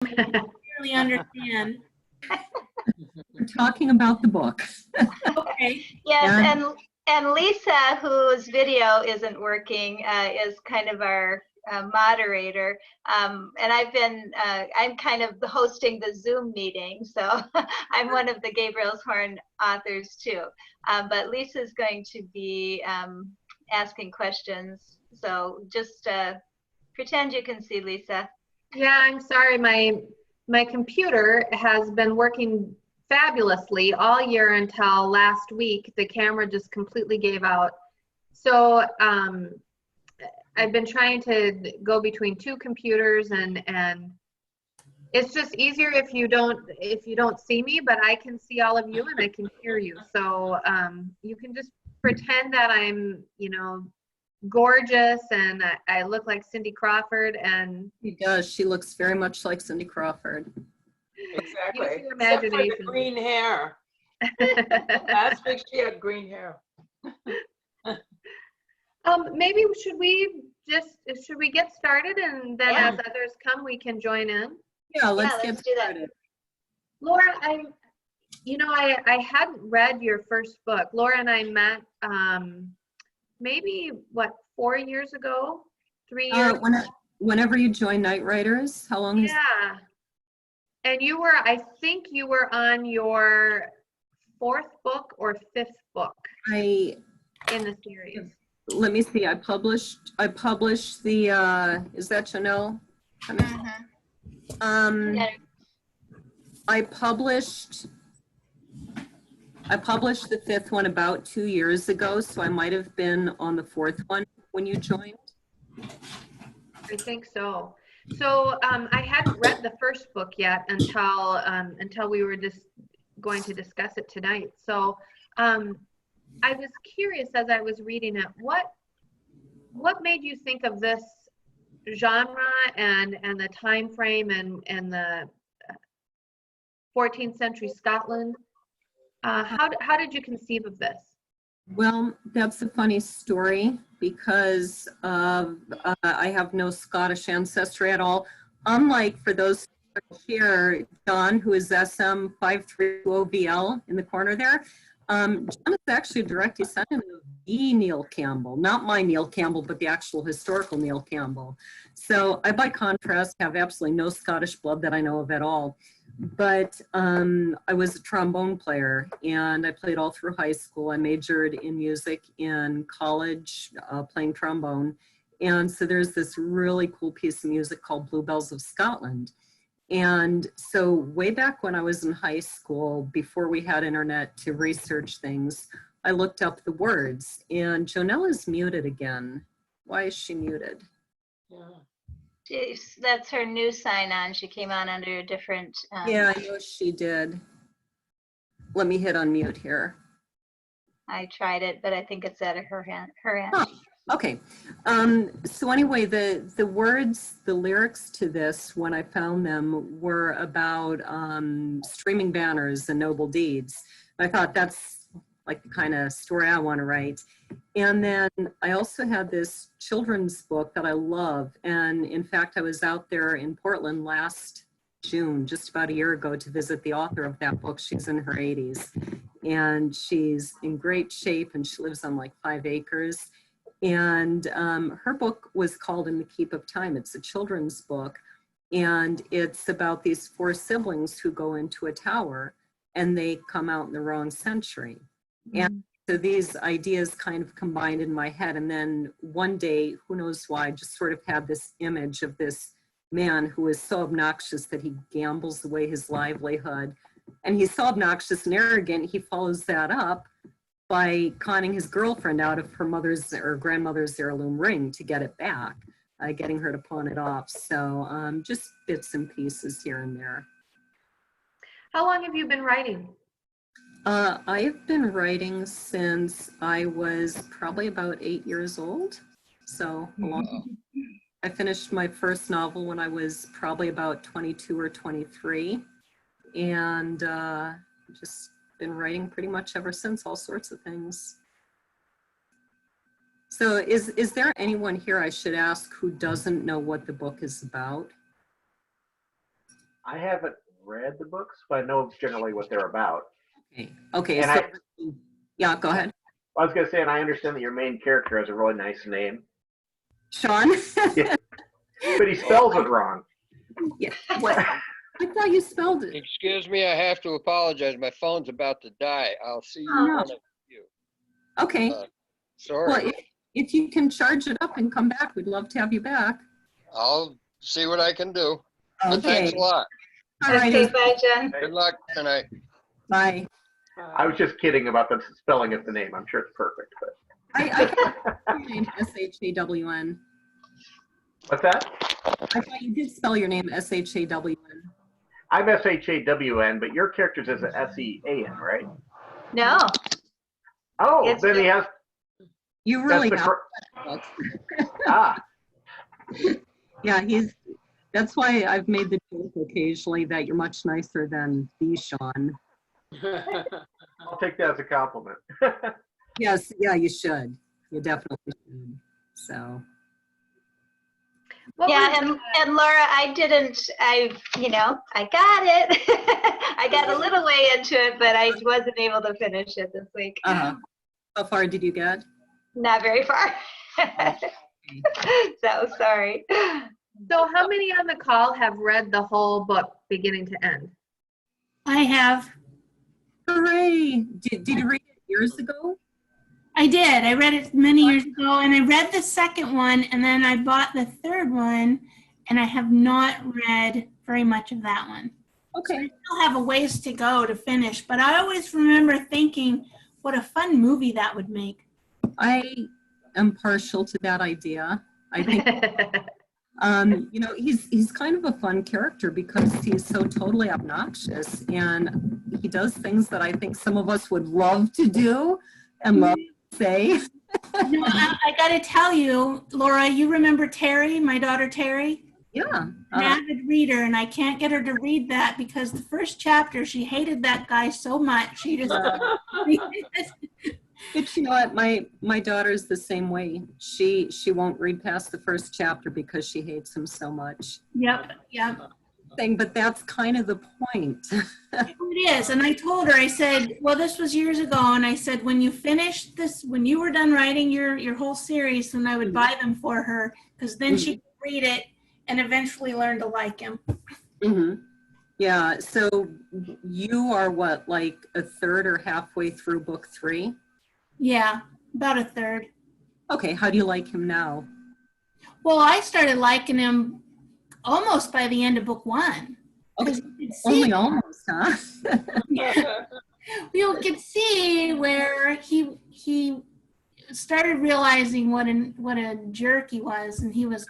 clearly understand. We're talking about the book. Okay. Yes, and Lisa, whose video isn't working, is kind of our moderator. And I'm kind of hosting the Zoom meeting, so I'm one of the Gabriel's Horn authors too. But Lisa's going to be asking questions, so just pretend you can see Lisa. Yeah, I'm sorry, my computer has been working fabulously all year until last week. The camera just completely gave out. So I've been trying to go between two computers, and it's just easier if you don't see me, but I can see all of you and I can hear you. So you can just pretend that I'm, gorgeous and I look like Cindy Crawford. And She does. She looks very much like Cindy Crawford. Exactly. use your Except for imagination. the green hair. Last week she had green hair. Maybe should we get started, and then Yeah. as others come, we can join in? Yeah, let's let's get do that. started. Laura, I hadn't read your first book. Laura and I met maybe 4 years ago, 3 years. Whenever you join Night Riders, how long is? Yeah. And I think you were on your 4th book or 5th book in the series. Let me see. I published the is that Chanel? Yeah. I published the 5th one about 2 years ago, so I might have been on the 4th one when you joined. I think so. So I hadn't read the first book yet until we were just going to discuss it tonight. So I was curious as I was reading it, what made you think of this genre and the time frame and the 14th century Scotland? How did you conceive of this? Well, that's a funny story because I have no Scottish ancestry at all. Unlike, for those here, John, who is SM532OVL in the corner there, John is actually a direct descendant of the Neil Campbell, not my Neil Campbell, but the actual historical Neil Campbell. So I, by contrast, have absolutely no Scottish blood that I know of at all. But I was a trombone player, and I played all through high school. I majored in music in college, playing trombone. And so there's this really cool piece of music called Bluebells of Scotland. And so way back when I was in high school, before we had internet to research things, I looked up the words. And Jonelle is muted again. Why is she muted? Yeah. That's her new sign on. She came on under a different. Yeah, I know she did. Let me hit unmute here. I tried it, but I think it's at her end. Oh, okay. So anyway, the words, the lyrics to this, when I found them, were about streaming banners and noble deeds. I thought that's like the kind of story I want to write. And then I also had this children's book that I love. And in fact, I was out there in Portland last June, just about a year ago, to visit the author of that book. She's in her 80s and she's in great shape, and she lives on like 5 acres. And her book was called In the Keep of Time. It's a children's book. And it's about these 4 siblings who go into a tower and they come out in the wrong century. And so these ideas kind of combined in my head. And then one day, who knows why, I just sort of had this image of this man who is so obnoxious that he gambles away his livelihood. And he's so obnoxious and arrogant, he follows that up by conning his girlfriend out of her mother's or grandmother's heirloom ring to get it back, getting her to pawn it off. So just bits and pieces here and there. How long have you been writing? I've been writing since I was probably about 8 years old. So I finished my first novel when I was probably about 22 or 23. And just been writing pretty much ever since, all sorts of things. So is there anyone here I should ask who doesn't know what the book is about? I haven't read the books, but I know generally what they're about. Okay, And so, yeah, go ahead. I was going to say, and I understand that your main character has a really nice name, Shawn? Yeah. But he spells it wrong. Yeah, what? I thought you spelled it. Excuse me, I have to apologize. My phone's about to die. I'll see you Oh, in no. one of you. Okay, Sorry. well, if you can charge it up and come back, we'd love to have you back. I'll see what I can do. But thanks Okay, a lot. all right, Okay, bye, Jen. Good luck tonight. bye. I was just kidding about the spelling of the name. I'm sure it's perfect. But I thought your name S-H-A-W-N. what's that? I thought you did spell your name S-H-A-W-N. I'm S-H-A-W-N, but your character's is S-E-A-N, right? No, Oh, It's then he has. You really That's have the books. Ah, Yeah, that's why I've made the joke occasionally that you're much nicer than the Shawn. I'll take that as a compliment. Yes, yeah, you should. You definitely should. So, What yeah, was, and Laura, I got it. I got a little way into it, but I wasn't able to finish it this week. how far did you get? Not very far. So sorry. so how many on the call have read the whole book beginning to end? I have. Hooray! Did you read it years ago? I did. I read it many years ago, and I read the second one, and then I bought the third one, and I have not read very much of that one. Okay. I still have a ways to go to finish, but I always remember thinking what a fun movie that would make. I am partial to that idea. I think, he's kind of a fun character because he's so totally obnoxious, and he does things that I think some of us would love to do and love to say. No, I got to tell you, Laura, you remember Terry, my daughter Terry? Yeah. An avid reader, and I can't get her to read that because the first chapter, she hated that guy so much. She just But you know what? My daughter's the same way. She won't read past the first chapter because she hates him so much. Yep. But that's kind of the point. It is. And I told her, I said, well, this was years ago. And I said, when you finished this, when you were done writing your whole series, then I would buy them for her because then she could read it and eventually learn to like him. Mm-hmm. Yeah. So you are what, like a third or halfway through book 3? Yeah, about a third. Okay. How do you like him now? Well, I started liking him almost by the end of book 1. Okay. Only almost, huh? You could see where he started realizing what a jerk he was, and he was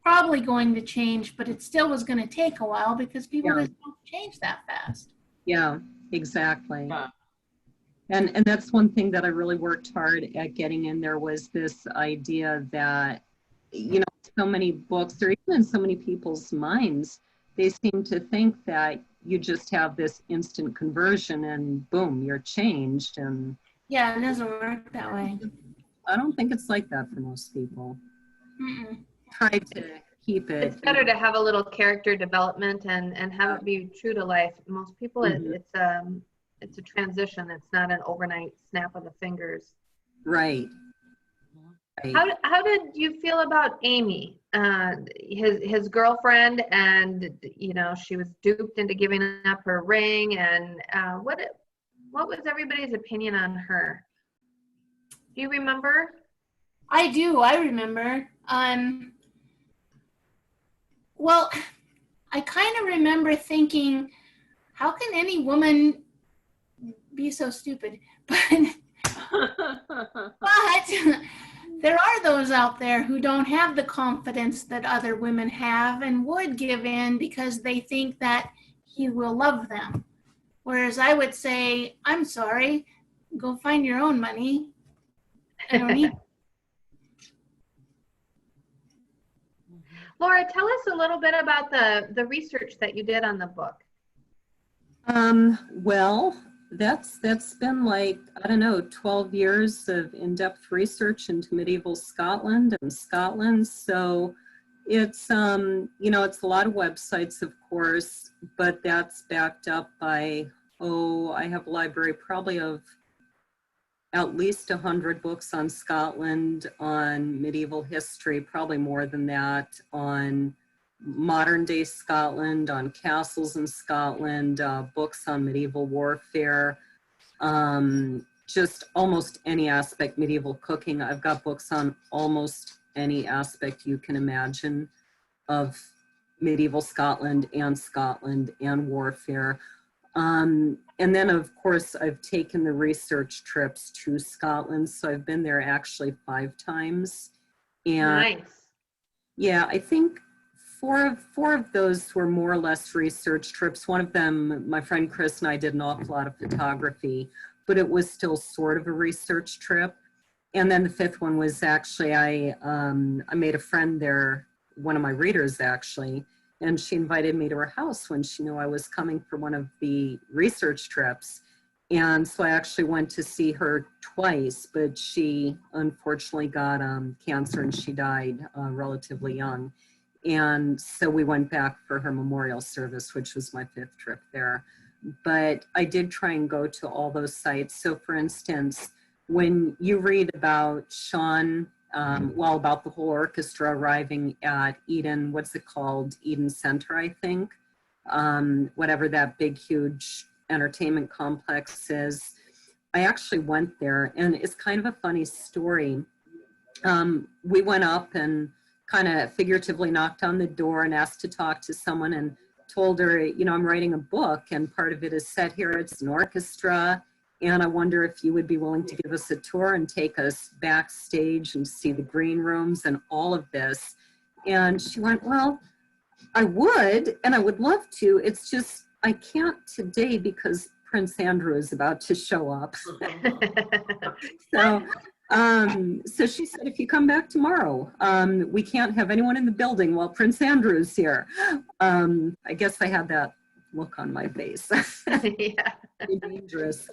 probably going to change, but it still was going to take a while because people just don't change that fast. Yeah, exactly. And that's one thing that I really worked hard at getting in there was this idea that, so many books, or even in so many people's minds, they seem to think that you just have this instant conversion and boom, you're changed. And Yeah, it doesn't work that way. I don't think it's like that for most people. Mm-mm. Try to keep it. It's better to have a little character development and have it be true to life. Most people, it's a transition. It's not an overnight snap of the fingers. Right. How did you feel about Amy, his girlfriend, and she was duped into giving up her ring, and what was everybody's opinion on her? Do you remember? I do. I remember. Well, I kind of remember thinking, how can any woman be so stupid? But there are those out there who don't have the confidence that other women have and would give in because they think that he will love them. Whereas I would say, I'm sorry, go find your own money. I don't need. Laura, tell us a little bit about the research that you did on the book. Well, that's been like, 12 years of in-depth research into medieval Scotland. So It's, you know, it's a lot of websites, of course, but that's backed up by, oh, I have a library probably of at least 100 books on Scotland, on medieval history, probably more than that, on modern day Scotland, on castles in Scotland, books on medieval warfare, just almost any aspect, medieval cooking. I've got books on almost any aspect you can imagine of medieval Scotland and warfare. And then, of course, I've taken the research trips to Scotland. So I've been there actually 5 times. And Nice. yeah, I think four of those were more or less research trips. One of them, my friend Chris and I did an awful lot of photography, but it was still sort of a research trip. And then the 5th one was actually, I made a friend there, one of my readers actually, and she invited me to her house when she knew I was coming for one of the research trips. And so I actually went to see her twice, but she unfortunately got cancer and she died relatively young. And so we went back for her memorial service, which was my 5th trip there. But I did try and go to all those sites. So for instance, when you read about Shawn, well, about the whole orchestra arriving at Eden, what's it called? Eden Center, I think. Whatever that big, huge entertainment complex is. I actually went there, and it's kind of a funny story. We went up and kind of figuratively knocked on the door and asked to talk to someone, and told her, you know, I'm writing a book and part of it is set here. It's an orchestra. And I wonder if you would be willing to give us a tour and take us backstage and see the green rooms and all of this. And she went, well, I would, and I would love to. It's just, I can't today because Prince Andrew is about to show up. So she said, if you come back tomorrow, we can't have anyone in the building while Prince Andrew is here. I guess I had that look on my face. Yeah. Dangerous.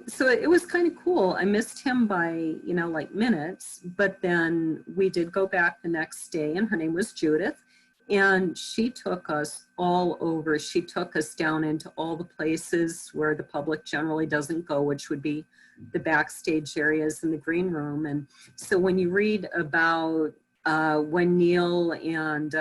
So it was kind of cool. I missed him by, you know, like minutes, but then we did go back the next day, and her name was Judith, and she took us all over. She took us down into all the places where the public generally doesn't go, which would be the backstage areas in the green room. And so when you read about when Neil and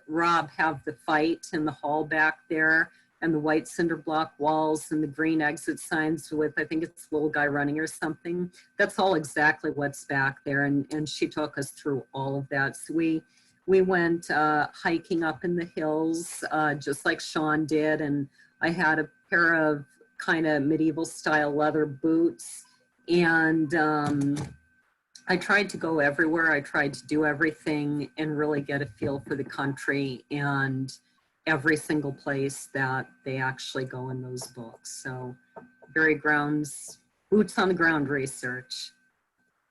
Rob have the fight in the hall back there, and the white cinder block walls and the green exit signs with, I think it's a little guy running or something, that's all exactly what's back there. And she took us through all of that. So we went hiking up in the hills, just like Shawn did. And I had a pair of kind of medieval style leather boots. And I tried to go everywhere. I tried to do everything and really get a feel for the country and every single place that they actually go in those books. So very boots on the ground research.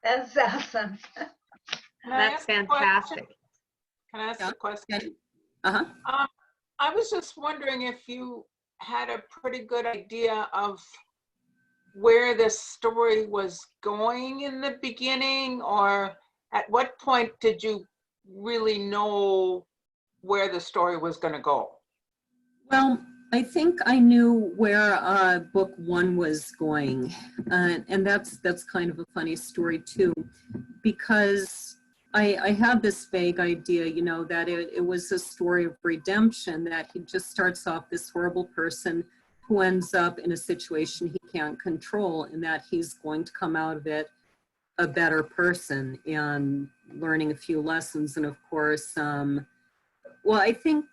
That's awesome. Can I That's ask a question? fantastic. Can I ask Yeah. a question? Uh-huh. I was just wondering if you had a pretty good idea of where this story was going in the beginning, or at what point did you really know where the story was going to go? Well, I think I knew where book 1 was going, and that's kind of a funny story too, because I had this vague idea, you know, that it was a story of redemption, that he just starts off this horrible person who ends up in a situation he can't control, and that he's going to come out of it a better person and learning a few lessons. And of course, well, I think,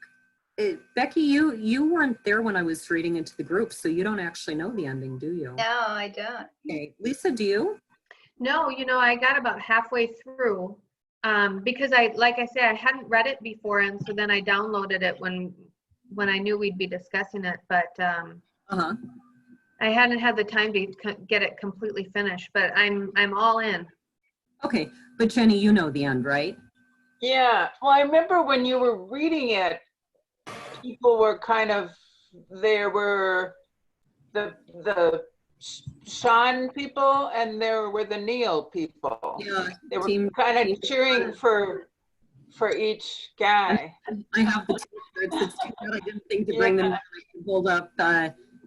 Becky, you weren't there when I was reading into the group, so you don't actually know the ending, do you? No, I don't. Okay. Lisa, do you? No, you know, I got about halfway through because like I said, I hadn't read it before, and so then I downloaded it when I knew we'd be discussing it, but Uh-huh. I hadn't had the time to get it completely finished, but I'm all in. Okay, but Jenny, you know the end, right? Yeah, well, I remember when you were reading it, people were kind of, there were the Shawn people and there were the Neil people. Yeah. They were kind of cheering for for each guy. I have the t-shirts. It's too bad I didn't think to bring them. I can hold up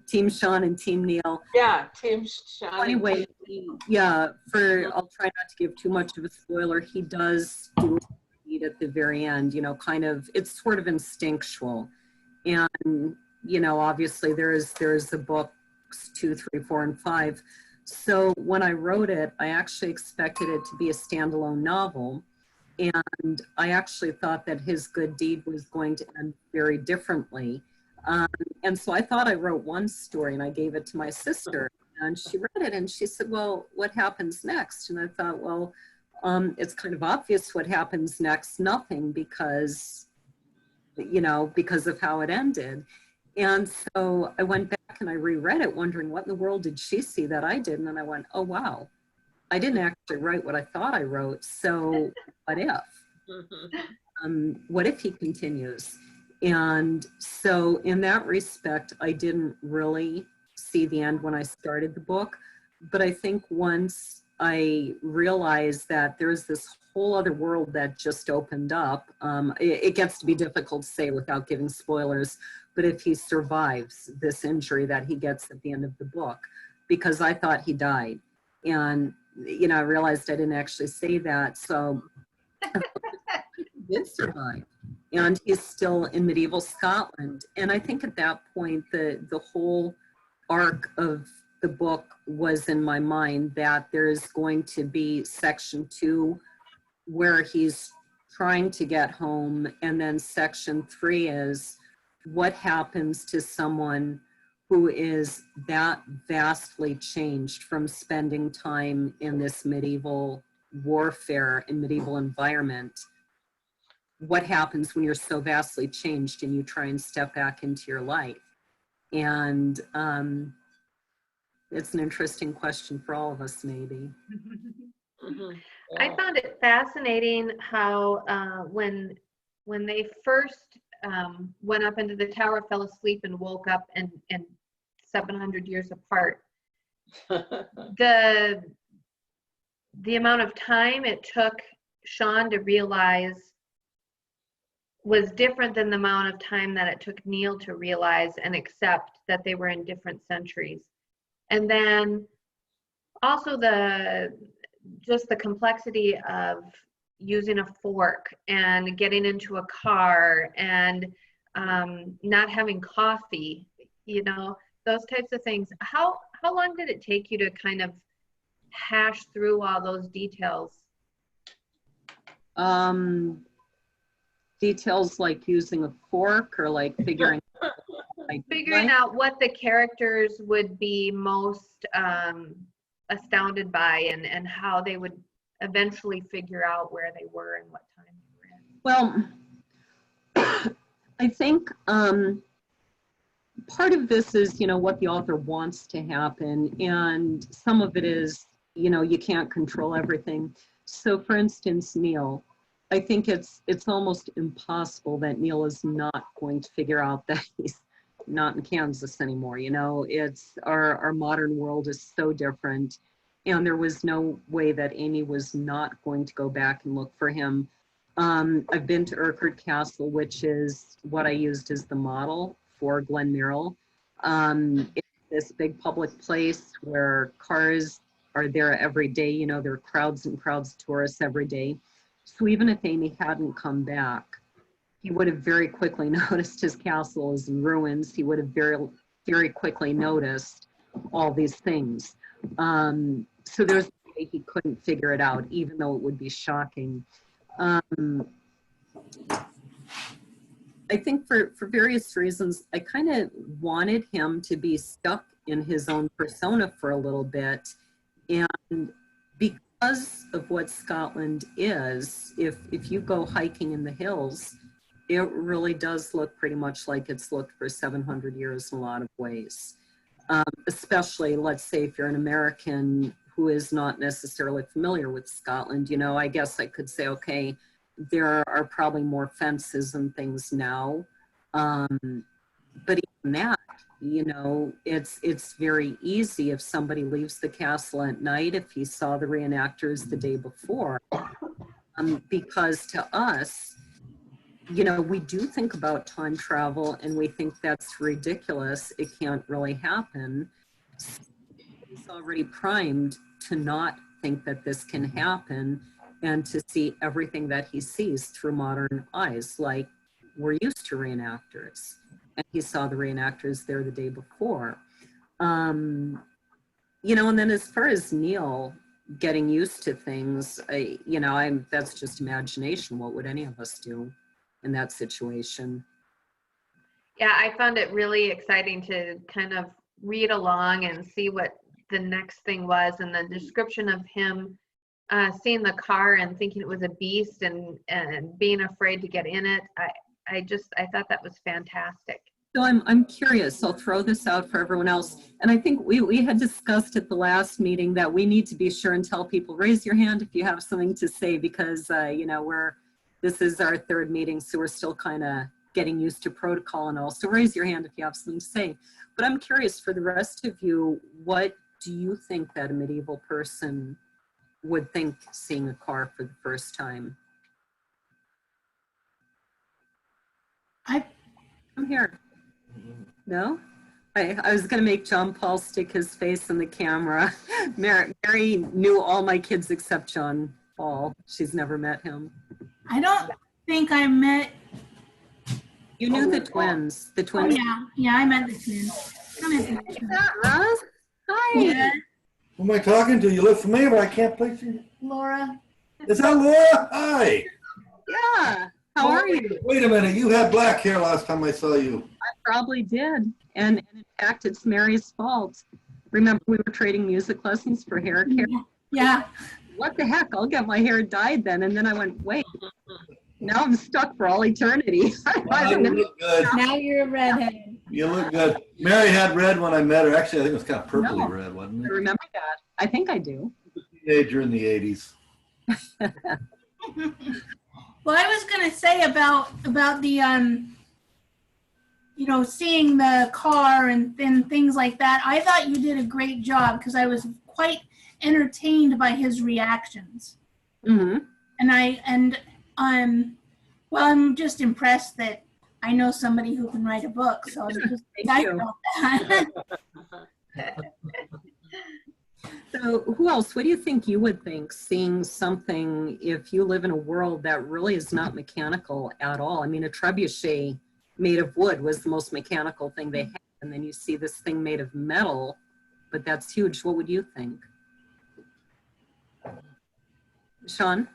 Team Shawn and Team Neil. Yeah, Team Shawn. Anyway, I'll try not to give too much of a spoiler. He does do a deed at the very end, you know, kind of, it's sort of instinctual. And, you know, obviously there's the books 2, 3, 4, and 5. So when I wrote it, I actually expected it to be a standalone novel. And I actually thought that his good deed was going to end very differently. And so I thought I wrote one story and I gave it to my sister, and she read it and she said, well, what happens next? And I thought, well, it's kind of obvious what happens next, nothing, because, you know, because of how it ended. And so I went back and I reread it wondering what in the world did she see that I didn't? And I went, oh, wow, I didn't actually write what I thought I wrote. So what if? What if he continues? And so in that respect, I didn't really see the end when I started the book. But I think once I realized that there's this whole other world that just opened up, it gets to be difficult to say without giving spoilers, but if he survives this injury that he gets at the end of the book, because I thought he died. And, you know, I realized I didn't actually say that. So he did survive. And he's still in medieval Scotland. And I think at that point, the whole arc of the book was in my mind that there's going to be section 2 where he's trying to get home. And then section 3 is what happens to someone who is that vastly changed from spending time in this medieval warfare and medieval environment. What happens when you're so vastly changed and you try and step back into your life? And it's an interesting question for all of us, maybe. I found it fascinating how when they first went up into the tower, fell asleep and woke up and 700 years apart, the amount of time it took Shawn to realize was different than the amount of time that it took Neil to realize and accept that they were in different centuries. And then also just the complexity of using a fork and getting into a car and not having coffee, you know, those types of things. How long did it take you to kind of hash through all those details? Details like using a fork, or like figuring out what the characters would be most astounded by, and how they would eventually figure out where they were and what time they were in. Well, I think part of this is, you know, what the author wants to happen, and some of it is, you know, you can't control everything. So for instance, Neil, I think it's almost impossible that Neil is not going to figure out that he's not in Kansas anymore. You know, it's our modern world is so different, and there was no way that Amy was not going to go back and look for him. I've been to Urquhart Castle, which is what I used as the model for Glen Merrill. It's this big public place where cars are there every day. You know, there are crowds and crowds of tourists every day. So even if Amy hadn't come back, he would have very quickly noticed his castle is in ruins. He would have very, very quickly noticed all these things. So there's a way he couldn't figure it out, even though it would be shocking. I think for various reasons, I kind of wanted him to be stuck in his own persona for a little bit. And because of what Scotland is, if you go hiking in the hills, it really does look pretty much like it's looked for 700 years in a lot of ways. Especially, let's say, if you're an American who is not necessarily familiar with Scotland, you know, I guess I could say, okay, there are probably more fences and things now. But even that, you know, it's very easy if somebody leaves the castle at night, if he saw the reenactors the day before, because to us, you know, we do think about time travel and we think that's ridiculous. It can't really happen. He's already primed to not think that this can happen and to see everything that he sees through modern eyes, like we're used to reenactors. And he saw the reenactors there the day before. You know, and then as far as Neil getting used to things, that's just imagination. What would any of us do in that situation? Yeah, I found it really exciting to kind of read along and see what the next thing was, and the description of him seeing the car and thinking it was a beast and being afraid to get in it. I thought that was fantastic. So I'm curious, I'll throw this out for everyone else. And I think we had discussed at the last meeting that we need to be sure and tell people, raise your hand if you have something to say, because, this is our third meeting, so we're still kind of getting used to protocol and all. So raise your hand if you have something to say. But I'm curious, for the rest of you, what do you think that a medieval person would think seeing a car for the first time? I'm here. No? I was going to make John Paul stick his face in the camera. Mary knew all my kids except John Paul. She's never met him. I don't think I met. You knew the twins. The twins. Oh, yeah, I met the twins. Is that Russ? Hi. Yeah. Who am I talking to? You look familiar, but I can't place you. Laura. Is that Laura? Hi. Yeah. How are you? Wait a minute. You had black hair last time I saw you. I probably did. And in fact, it's Mary's fault. Remember, we were trading music lessons for hair care? Yeah. What the heck? I'll get my hair dyed then. And then I went, wait, now I'm stuck for all eternity. You look good. Now you're a redhead. You look good. Mary had red when I met her. Actually, I think it was kind of purpley red, wasn't I it? remember that. I think I do. Teenager in the 80s. Well, I was going to say about the, seeing the car and things like that. I thought you did a great job because I was quite entertained by his reactions. Mm-hmm. I'm just impressed that I know somebody who can write a book. So I'm just excited about that. So who else? What do you think you would think seeing something if you live in a world that really is not mechanical at all? I mean, a trebuchet made of wood was the most mechanical thing they had. And then you see this thing made of metal, but that's huge. What would you think? Shawn?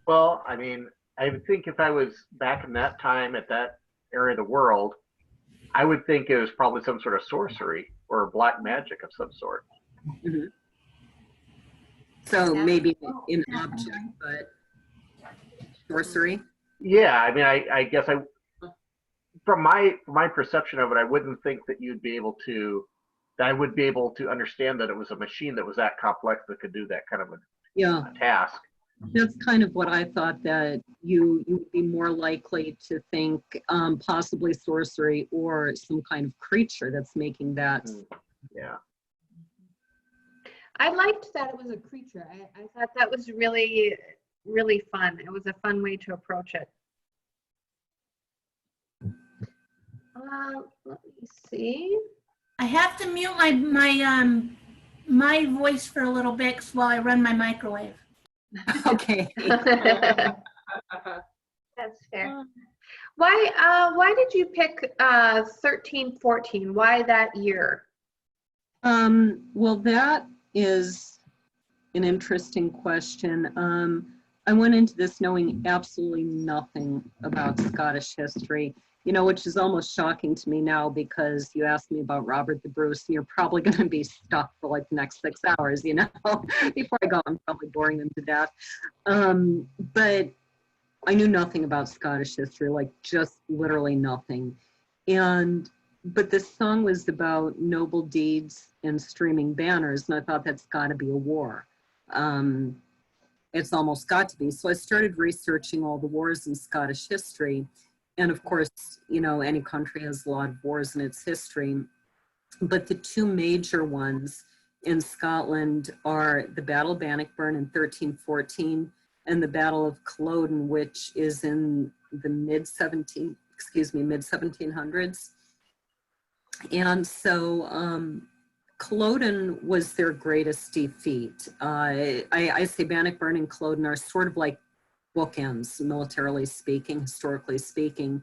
Well, I mean, I would think if I was back in that time at that area of the world, I would think it was probably some sort of sorcery or black magic of some sort. Mm-hmm. So maybe an object, but sorcery? Yeah, I mean, I guess from my perception of it, I wouldn't think that I would be able to understand that it was a machine that was that complex that could do that kind of a task. That's kind of what I thought, that you would be more likely to think possibly sorcery or some kind of creature that's making that. Yeah. I liked that it was a creature. I thought that was really, really fun. It was a fun way to approach it. Let me see. I have to mute my voice for a little bit while I run my microwave. Okay. That's fair. Why did you pick 1314? Why that year? Well, that is an interesting question. I went into this knowing absolutely nothing about Scottish history, which is almost shocking to me now, because you asked me about Robert the Bruce and you're probably going to be stuck for like the next 6 hours, before I go. I'm probably boring them to death. But I knew nothing about Scottish history, like just literally nothing. But this song was about noble deeds and streaming banners, and I thought that's got to be a war. It's almost got to be. So I started researching all the wars in Scottish history. And of course, any country has a lot of wars in its history. But the two major ones in Scotland are the Battle of Bannockburn in 1314 and the Battle of Culloden, which is in the mid 1700s. And so Culloden was their greatest defeat. I say Bannockburn and Culloden are sort of like bookends, militarily speaking, historically speaking.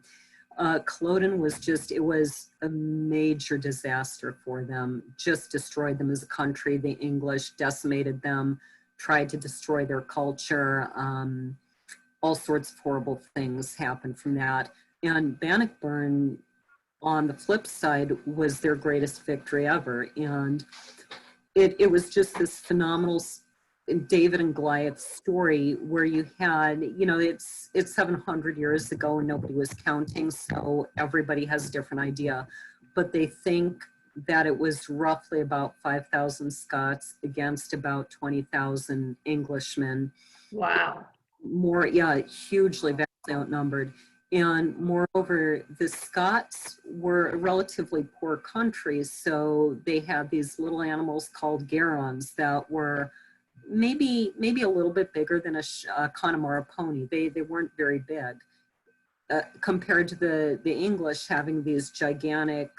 Culloden was just, it was a major disaster for them, just destroyed them as a country. The English decimated them, tried to destroy their culture. All sorts of horrible things happened from that. And Bannockburn, on the flip side, was their greatest victory ever. And it was just this phenomenal David and Goliath story where you had, you know, it's 700 years ago and nobody was counting, so everybody has a different idea. But they think that it was roughly about 5,000 Scots against about 20,000 Englishmen. Wow. More, yeah, hugely, vastly outnumbered. And moreover, the Scots were a relatively poor country, so they had these little animals called garrons that were maybe a little bit bigger than a Connemara pony. They weren't very big compared to the English having these gigantic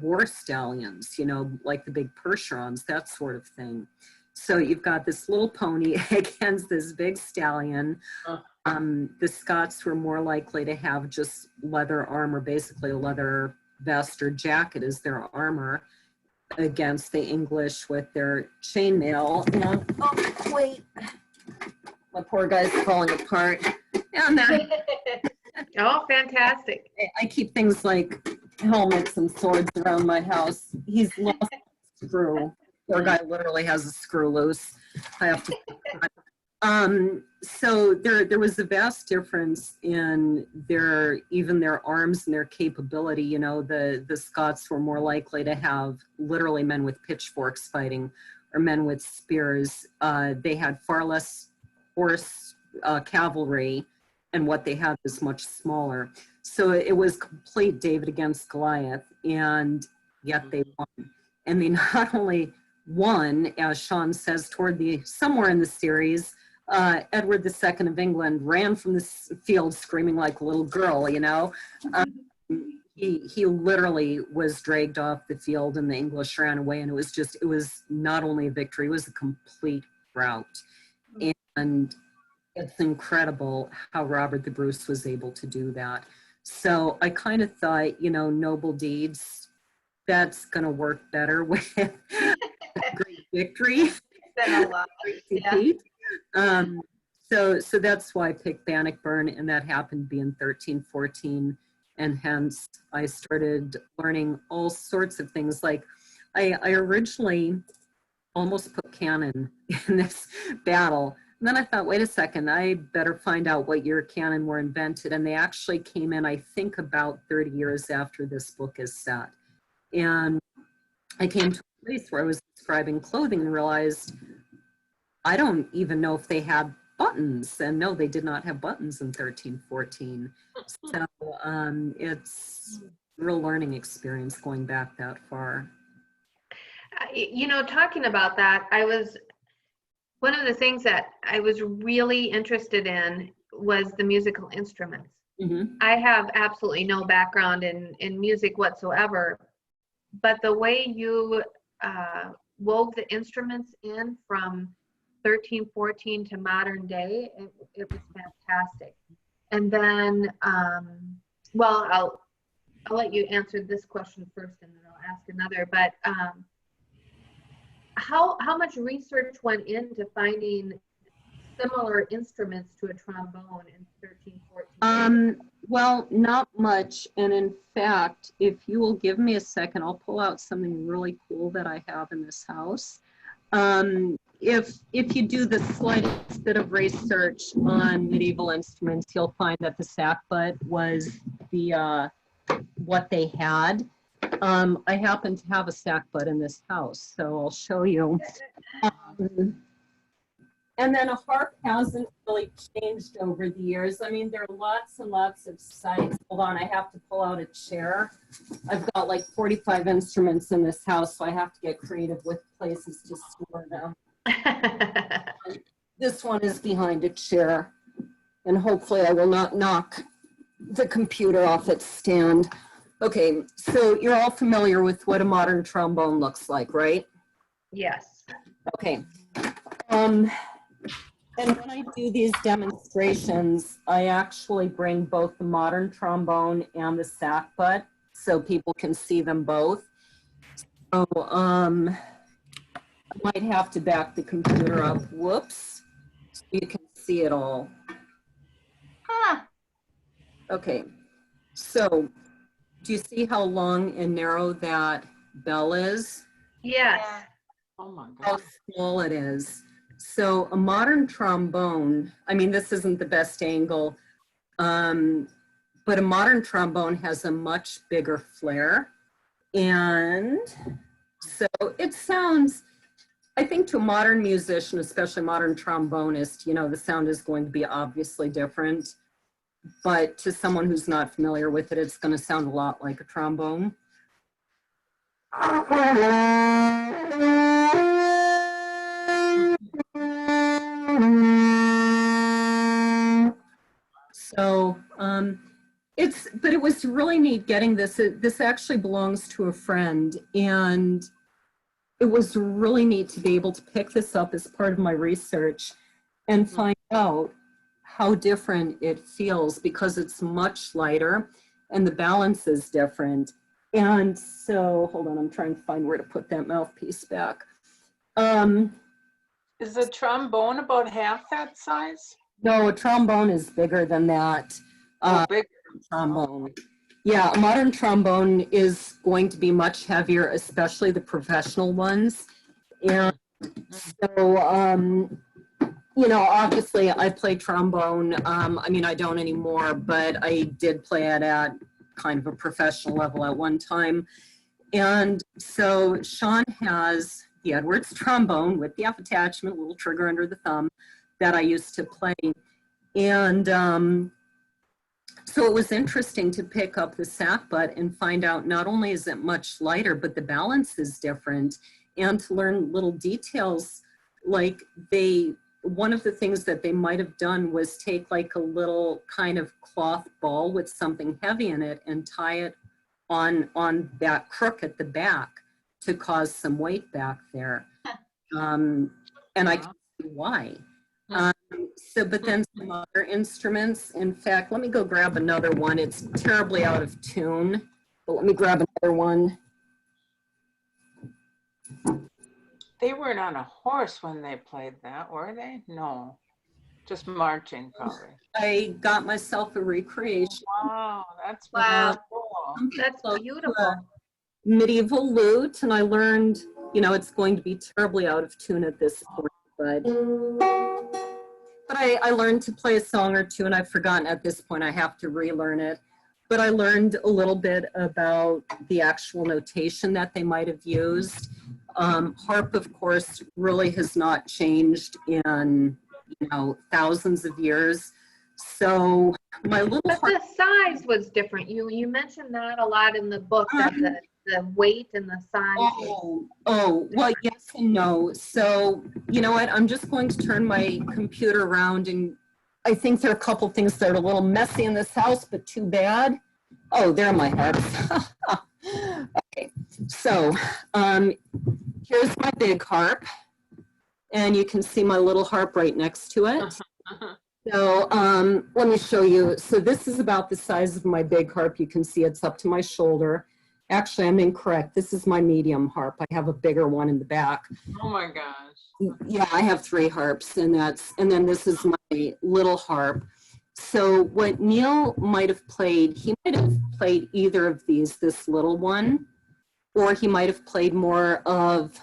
war stallions, you know, like the big Percherons, that sort of thing. So you've got this little pony against this big stallion. The Scots were more likely to have just leather armor, basically a leather vest or jacket as their armor, against the English with their chainmail. And oh wait, my poor guy's falling apart. And Oh, fantastic. I keep things like helmets and swords around my house. He's lost a screw. Poor guy literally has a screw loose. I have to. So there was a vast difference in their arms and their capability. You know, the Scots were more likely to have literally men with pitchforks fighting or men with spears. They had far less horse cavalry, and what they had was much smaller. So it was complete David against Goliath, and yet they won. And they not only won, as Shawn says somewhere in the series, Edward II of England ran from the field screaming like a little girl, you know. He literally was dragged off the field and the English ran away, and it was not only a victory, it was a complete rout. And it's incredible how Robert the Bruce was able to do that. So I kind of thought, you know, noble deeds, that's going to work better with a great victory. It's been a lot. Yeah. So that's why I picked Bannockburn, and that happened to be in 1314. And hence I started learning all sorts of things. Like I originally almost put cannon in this battle. And then I thought, wait a second, I better find out what year cannon were invented. And they actually came in, I think, about 30 years after this book is set. And I came to a place where I was describing clothing and realized I don't even know if they had buttons. And no, they did not have buttons in 1314. So it's a real learning experience going back that far. You know, talking about that, one of the things that I was really interested in was the musical instruments. Mm-hmm. I have absolutely no background in music whatsoever, but the way you wove the instruments in from 1314 to modern day, it was fantastic. And then, well, I'll let you answer this question first, and then I'll ask another. But how much research went into finding similar instruments to a trombone in 1314? Well, not much. And in fact, if you will give me a second, I'll pull out something really cool that I have in this house. If you do the slightest bit of research on medieval instruments, you'll find that the sackbut was what they had. I happen to have a sackbut in this house, so I'll show you. And then a harp hasn't really changed over the years. I mean, there are lots and lots of sites. Hold on, I have to pull out a chair. I've got like 45 instruments in this house, so I have to get creative with places to store them. this one is behind a chair, and hopefully I will not knock the computer off its stand. Okay, so you're all familiar with what a modern trombone looks like, right? Yes. Okay. And when I do these demonstrations, I actually bring both the modern trombone and the sackbut so people can see them both. So I might have to back the computer up. Whoops. So you can see it all. Huh. Okay. So do you see how long and narrow that bell is? Yes. Yeah. Oh my How God. small it is. So a modern trombone, I mean, this isn't the best angle, but a modern trombone has a much bigger flare. And so it sounds, I think to a modern musician, especially a modern trombonist, you know, the sound is going to be obviously different. But to someone who's not familiar with it, it's going to sound a lot like a trombone. So but it was really neat getting this. This actually belongs to a friend, and it was really neat to be able to pick this up as part of my research and find out how different it feels, because it's much lighter and the balance is different. And so, hold on, I'm trying to find where to put that mouthpiece back. Is the trombone about half that size? No, a trombone is bigger than that. Oh, big. Trombone. Yeah, a modern trombone is going to be much heavier, especially the professional ones. And so, you know, obviously I play trombone. I mean, I don't anymore, but I did play it at kind of a professional level at one time. And so Shawn has the Edwards trombone with the F attachment, little trigger under the thumb, that I used to play. And so it was interesting to pick up the sackbut and find out not only is it much lighter, but the balance is different, and to learn little details like one of the things that they might have done was take like a little kind of cloth ball with something heavy in it and tie it on that crook at the back to cause some weight back there. And I can see why. But then some other instruments. In fact, let me go grab another one. It's terribly out of tune, but let me grab another one. They weren't on a horse when they played that, were they? No, just marching probably. I got myself a recreation. Wow, that's Wow. cool. That's beautiful. Medieval lute, and I learned, you know, it's going to be terribly out of tune at this point, but I learned to play a song or two, and I've forgotten at this point. I have to relearn it. But I learned a little bit about the actual notation that they might have used. Harp, of course, really has not changed in, you know, thousands of years. So my little But harp, the size was different. You mentioned that a lot in the book, that the weight and the size. well, yes and no. So, you know what, I'm just going to turn my computer around, and I think there are a couple things that are a little messy in this house, but too bad. Oh, there are my harps. Okay, so here's my big harp, and you can see my little harp right next to it. So let me show you. So this is about the size of my big harp. You can see it's up to my shoulder. Actually, I'm incorrect. This is my medium harp. I have a bigger one in the back. Oh my gosh. Yeah, I have 3 harps, and then this is my little harp. So what Neil might have played, he might have played either of these, this little one, or he might have played more of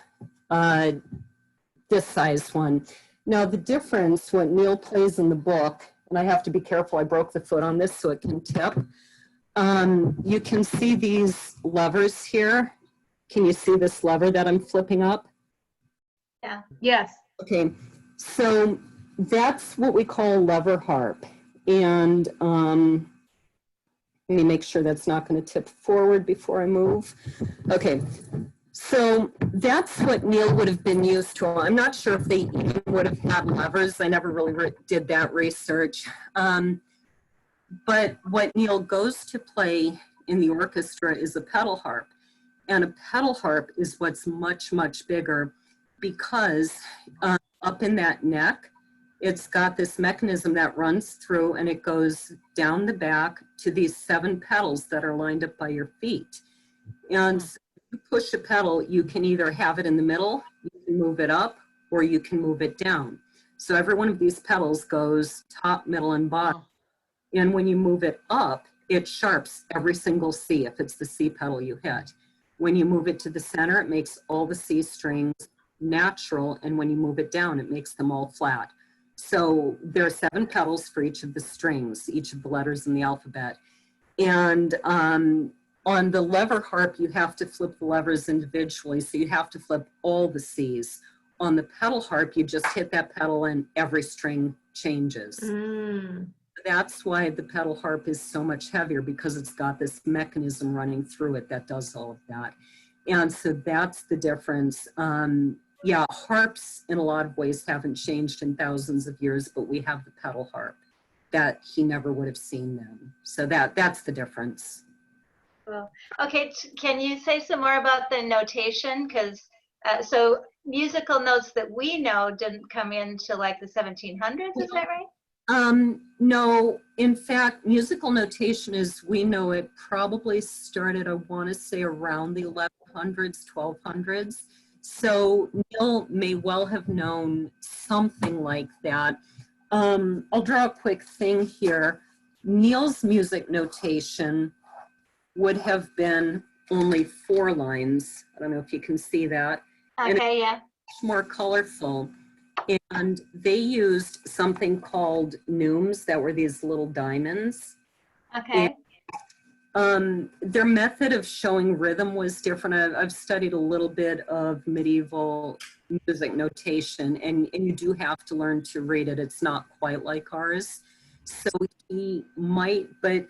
this size one. Now the difference, what Neil plays in the book, and I have to be careful, I broke the foot on this so it can tip. You can see these levers here. Can you see this lever that I'm flipping up? Yeah. Yes. Okay, so that's what we call a lever harp. And let me make sure that's not going to tip forward before I move. Okay, so that's what Neil would have been used to. I'm not sure if they even would have had levers. I never really did that research. But what Neil goes to play in the orchestra is a pedal harp. And a pedal harp is what's much, much bigger because up in that neck, it's got this mechanism that runs through and it goes down the back to these 7 pedals that are lined up by your feet. And so if you push a pedal, you can either have it in the middle, you can move it up, or you can move it down. So every one of these pedals goes top, middle, and bottom. And when you move it up, it sharps every single C if it's the C pedal you hit. When you move it to the center, it makes all the C strings natural, and when you move it down, it makes them all flat. So there are 7 pedals for each of the strings, each of the letters in the alphabet. And on the lever harp, you have to flip the levers individually, so you have to flip all the C's. On the pedal harp, you just hit that pedal and every string changes. That's why the pedal harp is so much heavier, because it's got this mechanism running through it that does all of that. And so that's the difference. Yeah, harps in a lot of ways haven't changed in thousands of years, but we have the pedal harp that he never would have seen then. So that's the difference. Well, okay, can you say some more about the notation? Because so musical notes that we know didn't come into like the 1700s, is that right? No, in fact, musical notation as we know it probably started, I want to say, around the 1100s, 1200s. So Neil may well have known something like that. I'll draw a quick thing here. Neil's music notation would have been only 4 lines. I don't know if you can see that. Okay, yeah. Much more colorful. And they used something called neumes that were these little diamonds. Okay. And, their method of showing rhythm was different. I've studied a little bit of medieval music notation, and you do have to learn to read it. It's not quite like ours. So he might, but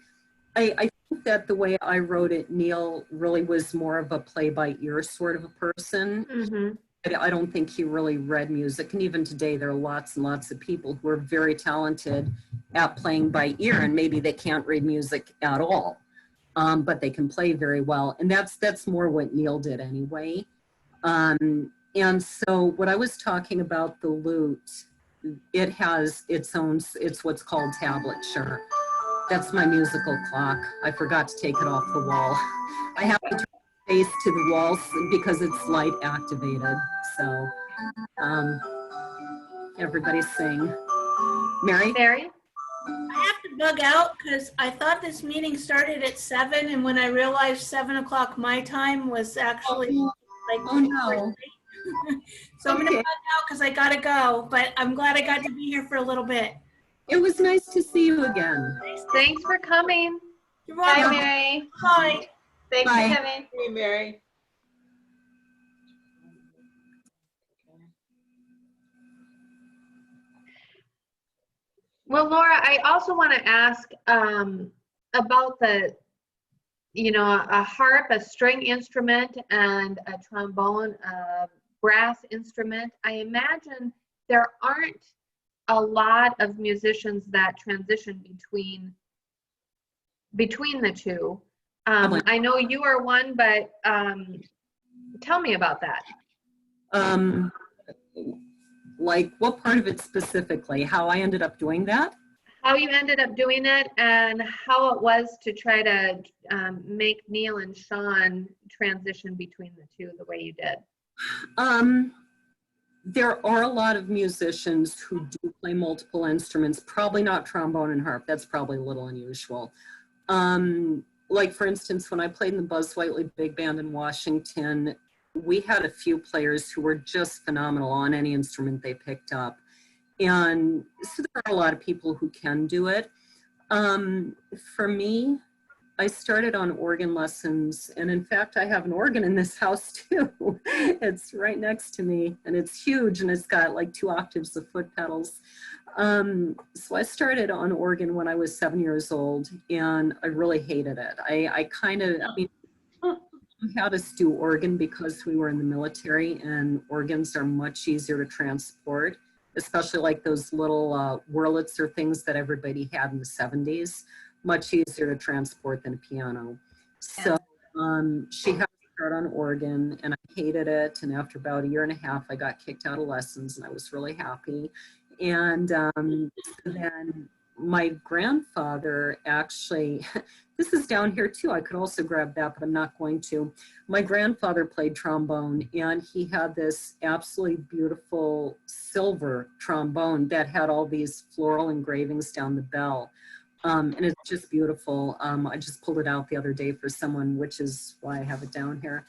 I think that the way I wrote it, Neil really was more of a play-by-ear sort of a person. I don't think he really read music. And even today, there are lots and lots of people who are very talented at playing by ear, and maybe they can't read music at all, but they can play very well. And that's more what Neil did anyway. And so what I was talking about, the lute, it has its own, it's what's called tablature. That's my musical clock. I forgot to take it off the wall. I have to turn face to the walls because it's light activated. So everybody sing. Mary? Mary? I have to bug out because I thought this meeting started at 7, and when I realized 7 o'clock my time was actually like, oh no. So I'm gonna bug out because I gotta go, but I'm glad I got to be here for a little bit. It was nice to see you again. Thanks for coming. You're Bye, welcome. Mary. Bye. Thanks Bye. for coming. Hey, Mary. Well, Laura, I also want to ask about the, a harp, a string instrument, and a trombone, a brass instrument. I imagine there aren't a lot of musicians that transition between the two. I know you are one, but tell me about that. Like what part of it specifically? How I ended up doing that? How you ended up doing it, and how it was to try to make Neil and Shawn transition between the two the way you did. There are a lot of musicians who do play multiple instruments, probably not trombone and harp. That's probably a little unusual. Like for instance, when I played in the Buzz Whiteley Big Band in Washington, we had a few players who were just phenomenal on any instrument they picked up. And so there are a lot of people who can do it. For me, I started on organ lessons, and in fact, I have an organ in this house too. It's right next to me, and it's huge, and it's got like 2 octaves of foot pedals. So I started on organ when I was 7 years old, and I really hated it. I mean, we had us do organ because we were in the military, and organs are much easier to transport especially like those little Wurlitzer things that everybody had in the 70s. Much easier to transport than a piano. So she had to start on organ, and I hated it. And after about a year and a half, I got kicked out of lessons, and I was really happy. And then my grandfather actually, this is down here too. I could also grab that, but I'm not going to. My grandfather played trombone, and he had this absolutely beautiful silver trombone that had all these floral engravings down the bell. And it's just beautiful. I just pulled it out the other day for someone, which is why I have it down here.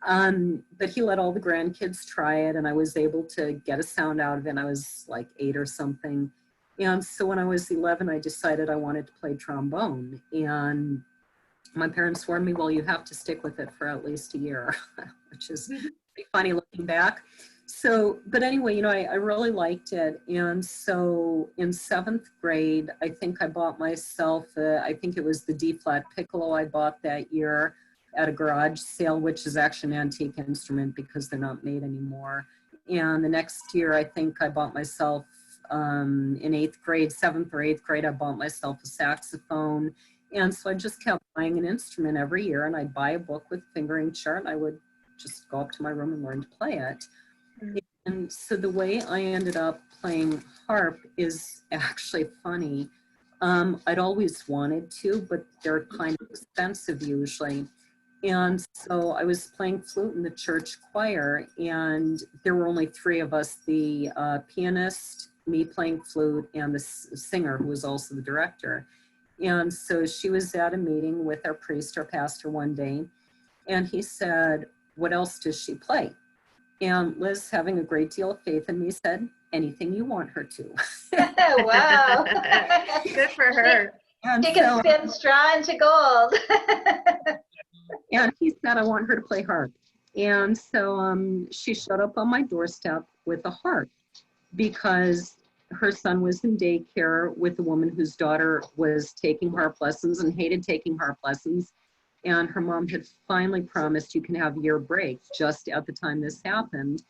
But he let all the grandkids try it, and I was able to get a sound out of it. And I was like 8 or something. And so when I was 11, I decided I wanted to play trombone. And my parents warned me, well, you have to stick with it for at least a year, which is pretty funny looking back. So, but anyway, you know, I really liked it. And so in 7th grade, I think I bought myself, I think it was the D-flat piccolo I bought that year at a garage sale, which is actually an antique instrument because they're not made anymore. And the next year, I think I bought myself, in 8th grade, 7th or 8th grade, I bought myself a saxophone. And so I just kept buying an instrument every year, and I'd buy a book with fingering chart, and I would just go up to my room and learn to play it. And so the way I ended up playing harp is actually funny. I'd always wanted to, but they're kind of expensive usually. And so I was playing flute in the church choir, and there were only 3 of us, the pianist, me playing flute, and the singer who was also the director. And so she was at a meeting with our priest, our pastor, one day, and he said, what else does she play? And Liz, having a great deal of faith in me, said, anything you want her to. Wow. Good for her. And She can spin straw into gold. And he said, I want her to play harp. And so she showed up on my doorstep with a harp because her son was in daycare with a woman whose daughter was taking harp lessons and hated taking harp lessons. And her mom had finally promised you can have a year break just at the time this happened.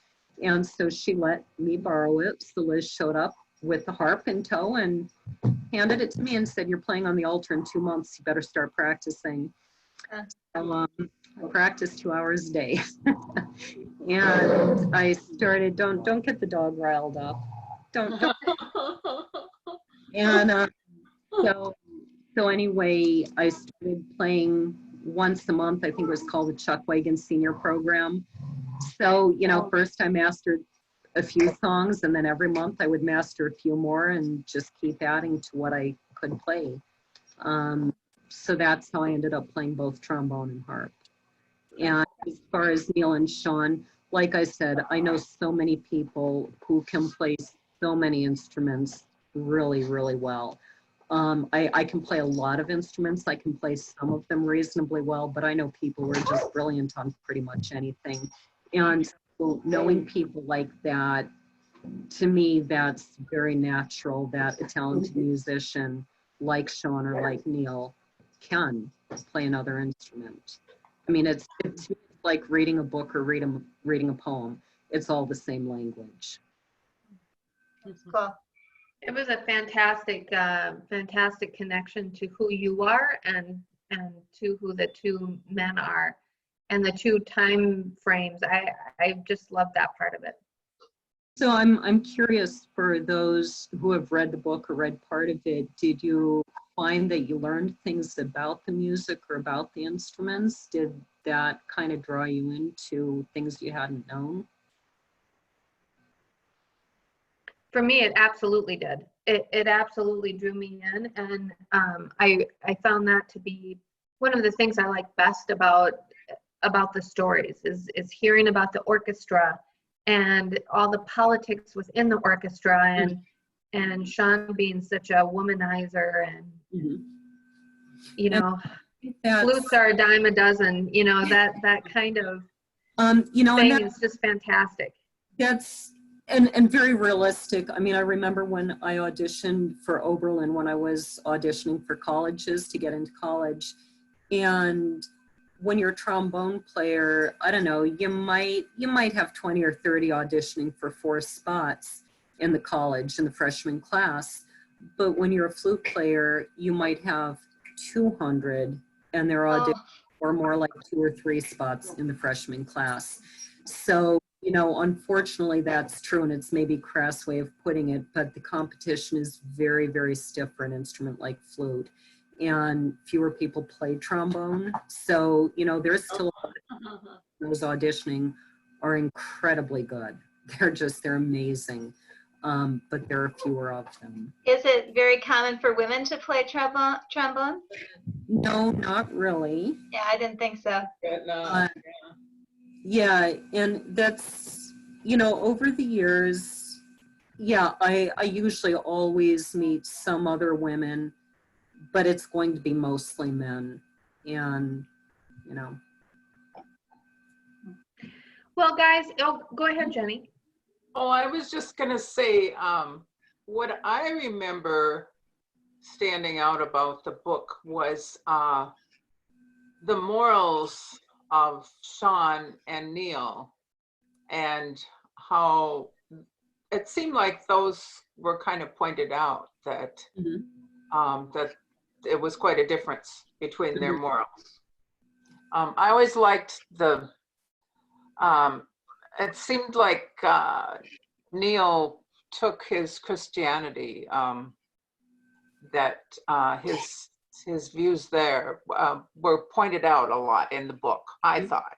And so she let me borrow it. So Liz showed up with the harp in tow and handed it to me and said, you're playing on the altar in 2 months. You better start practicing. So I practiced 2 hours a day. And I started, don't get the dog riled up. Don't. And so anyway, I started playing once a month. I think it was called the Chuck Wagon Senior Program. So, you know, first I mastered a few songs, and then every month I would master a few more and just keep adding to what I could play. So that's how I ended up playing both trombone and harp. And as far as Neil and Shawn, like I said, I know so many people who can play so many instruments really, really well. I can play a lot of instruments. I can play some of them reasonably well, but I know people who are just brilliant on pretty much anything. And so knowing people like that, to me, that's very natural that a talented musician like Shawn or like Neil can play another instrument. I mean, it's like reading a book or reading a poem. It's all the same language. Cool. It was a fantastic, fantastic connection to who you are and to who the 2 men are and the 2 time frames. I just love that part of it. So I'm curious, for those who have read the book or read part of it, did you find that you learned things about the music or about the instruments? Did that kind of draw you into things you hadn't known? For me, it absolutely did. It absolutely drew me in, and I found that to be one of the things I like best about the stories is hearing about the orchestra and all the politics within the orchestra, and Shawn being such a womanizer, and you know, flutes are a dime a dozen. You know, that kind of you know, thing is just fantastic. That's and very realistic. I mean, I remember when I auditioned for Oberlin when I was auditioning for colleges to get into college. And when you're a trombone player, I don't know, you might have 20 or 30 auditioning for 4 spots. in the college, in the freshman class. But when you're a flute player, you might have 200, and they're auditioning or more like 2 or 3 spots in the freshman class. So, you know, unfortunately that's true, and it's maybe a crass way of putting it, but the competition is very, very stiff for an instrument like flute. And fewer people play trombone. So, you know, there's still those auditioning are incredibly good. They're amazing. But there are fewer of them. Is it very common for women to play trombone? No, not really. Yeah, I didn't think so. Yeah, and that's, you know, over the years, yeah, I usually always meet some other women, but it's going to be mostly men. And, you know. Well, guys, oh, go ahead, Jenny. Oh, I was just gonna say, what I remember standing out about the book was the morals of Shawn and Neil, and how it seemed like those were kind of pointed out that that it was quite a difference between their morals. I always liked the it seemed like Neil took his Christianity, that his views there were pointed out a lot in the book, I thought.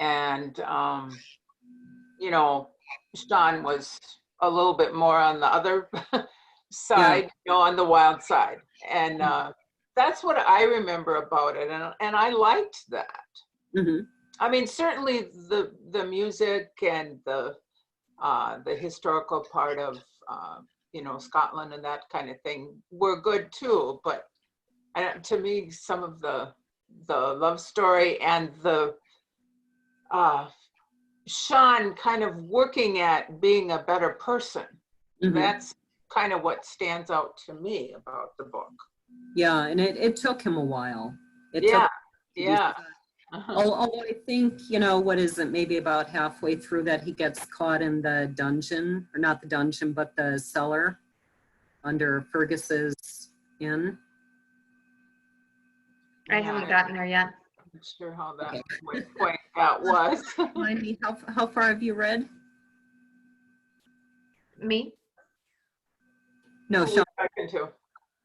And, you know, Shawn was a little bit more on the other side, you know, on the wild side. And that's what I remember about it. And I liked that. I mean, certainly the music and the historical part of you know, Scotland and that kind of thing were good too. But to me, some of the love story and the Shawn kind of working at being a better person, that's kind of what stands out to me about the book. Yeah, and it took him a while. Although I think, you know, what is it, maybe about halfway through that he gets caught in the dungeon, or not the dungeon, but the cellar under Fergus's inn. I haven't gotten there yet. I'm not sure how that point that was. Remind me, how far have you read? Me? No, Shawn.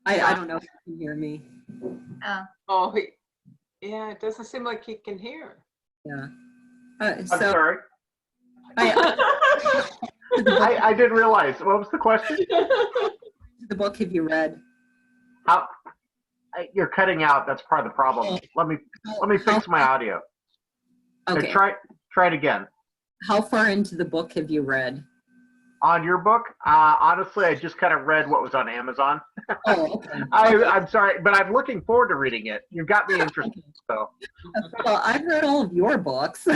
I don't know if you can hear me. Oh, yeah, it doesn't seem like he can hear. Yeah. I'm sorry. I didn't realize. What was the question? The book have you read? You're cutting out. That's part of the problem. Let me fix my audio. Okay. Try it again. How far into the book have you read? On your book, honestly, I just kind of read what was on Amazon. Oh, okay. I'm sorry, but I'm looking forward to reading it. You've got me interested. So. Well, I've read all of your books.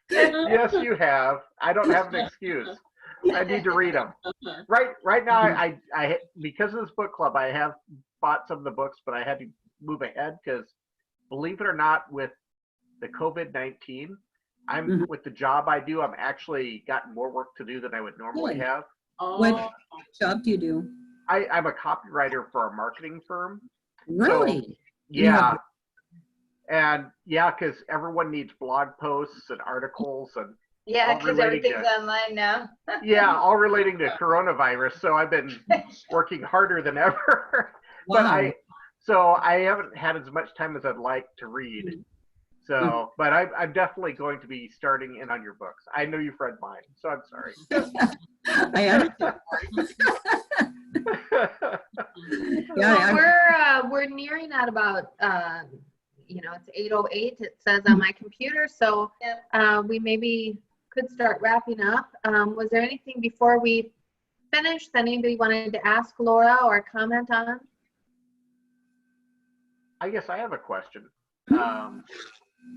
Yes, you have. I don't have an excuse. I need to read them. Right now, I because of this book club, I have bought some of the books, but I had to move ahead because, believe it or not, with the COVID-19. I'm with the job I do, I'm actually gotten more work to do than I would normally have. What job do you do? I'm a copywriter for a marketing firm. Really? So, yeah. And yeah, because everyone needs blog posts and articles and yeah, because everything's online now. Yeah, all relating to coronavirus. So I've been working harder than ever. Wow. But I haven't had as much time as I'd like to read. So, but I'm definitely going to be starting in on your books. I know you've read mine, so I'm sorry. I understand. Well, we're nearing at about you know, it's 8:08. It says on my computer, so we maybe could start wrapping up. Was there anything before we finish that anybody wanted to ask Laura or comment on? I guess I have a question.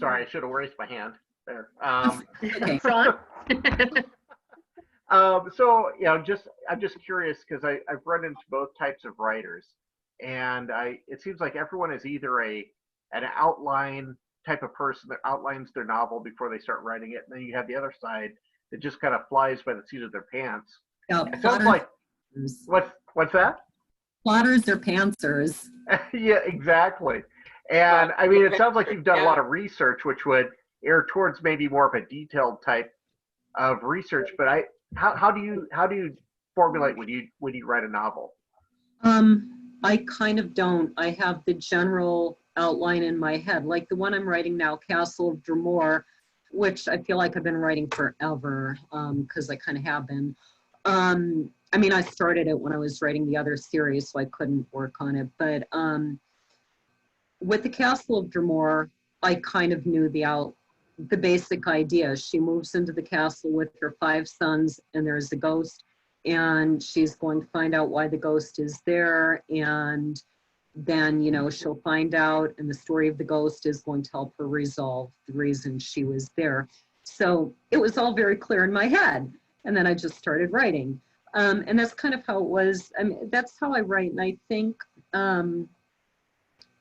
Sorry, I should have raised my hand there. Okay. Shawn? So, you know, I'm just curious because I've run into both types of writers, and it seems like everyone is either an outline type of person that outlines their novel before they start writing it, and then you have the other side that just kind of flies by the seat of their pants. Yeah, It sounds like, what's that? Plotters or pantsers. Yeah, exactly. And I mean, it sounds like you've done a lot of research, which would err towards maybe more of a detailed type of research. But how do you formulate when you write a novel? I kind of don't. I have the general outline in my head, like the one I'm writing now, Castle of Dromore, which I feel like I've been writing forever, because I kind of have been. I mean, I started it when I was writing the other series, so I couldn't work on it. But with the Castle of Dromore, I kind of knew the basic idea. She moves into the castle with her 5 sons, and there's a ghost, and she's going to find out why the ghost is there, and then, you know, she'll find out, and the story of the ghost is going to help her resolve the reason she was there. So it was all very clear in my head, and then I just started writing. And that's kind of how it was. I mean, that's how I write, and I think,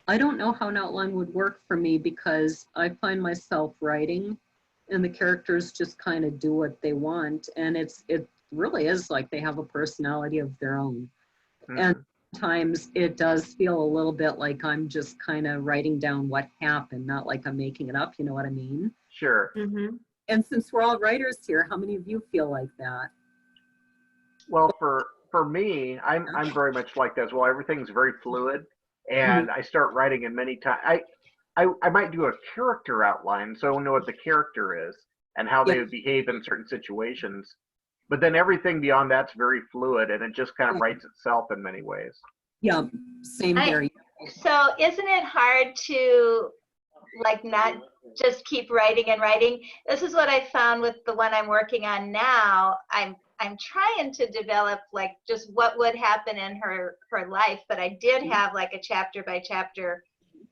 I don't know how an outline would work for me, because I find myself writing and the characters just kind of do what they want. And it really is like they have a personality of their own. Mm-hmm. And sometimes it does feel a little bit like I'm just kind of writing down what happened, not like I'm making it up. You know what I mean? Sure. Mm-hmm. And since we're all writers here, how many of you feel like that? Well, for me, I'm very much like that as well. Everything's very fluid. And I start writing, and many times I might do a character outline, so I know what the character is and how they would behave in certain situations. But then everything beyond that's very fluid, and it just kind of writes itself in many ways. Yeah, same here. So isn't it hard to like not just keep writing and writing? This is what I found with the one I'm working on now. I'm trying to develop like just what would happen in her life, but I did have like a chapter by chapter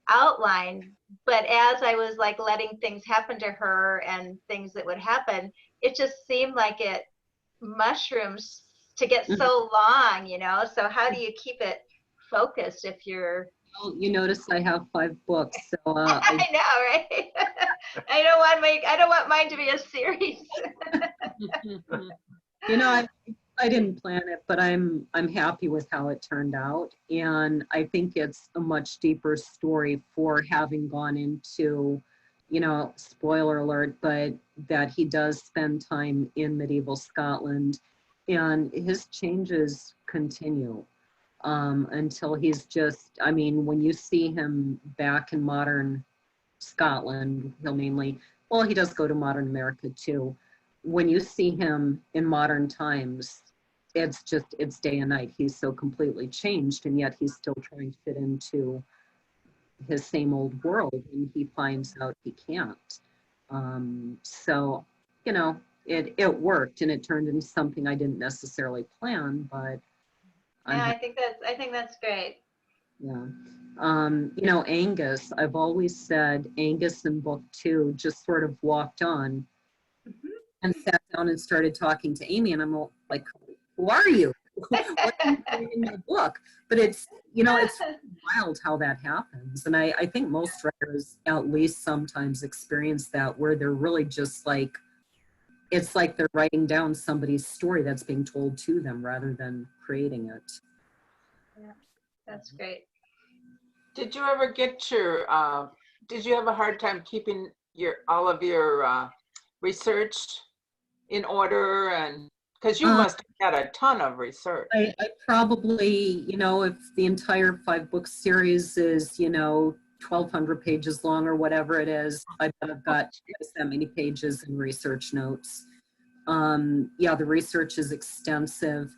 outline. But as I was like letting things happen to her and things that would happen, it just seemed like it mushrooms to get so long, you know? So how do you keep it focused if you're... Well, you notice I have 5 books, so I know, right? I don't want mine to be a series. You know, I didn't plan it, but I'm happy with how it turned out, and I think it's a much deeper story for having gone into, you know, spoiler alert, but that he does spend time in medieval Scotland, and his changes continue until he's just, I mean, when you see him back in modern Scotland, he'll mainly, well, he does go to modern America too. When you see him in modern times, it's day and night. He's so completely changed, and yet he's still trying to fit into his same old world, and he finds out he can't. So, you know, it worked, and it turned into something I didn't necessarily plan, but yeah, I think that's great. Yeah. You know, Angus, I've always said Angus in book 2 just sort of walked on and sat down and started talking to Amy, and I'm like, who are you? What are you doing in your book? But it's, you know, it's wild how that happens. And I think most writers at least sometimes experience that, where they're really just like, it's like they're writing down somebody's story that's being told to them rather than creating it. Yeah, that's great. Did you ever get your, did you have a hard time keeping all of your research in order? And because you must have had a ton of research. I probably, you know, if the entire 5-book series is, you know, 1,200 pages long or whatever it is, I bet I've got that many pages in research notes. Yeah, the research is extensive.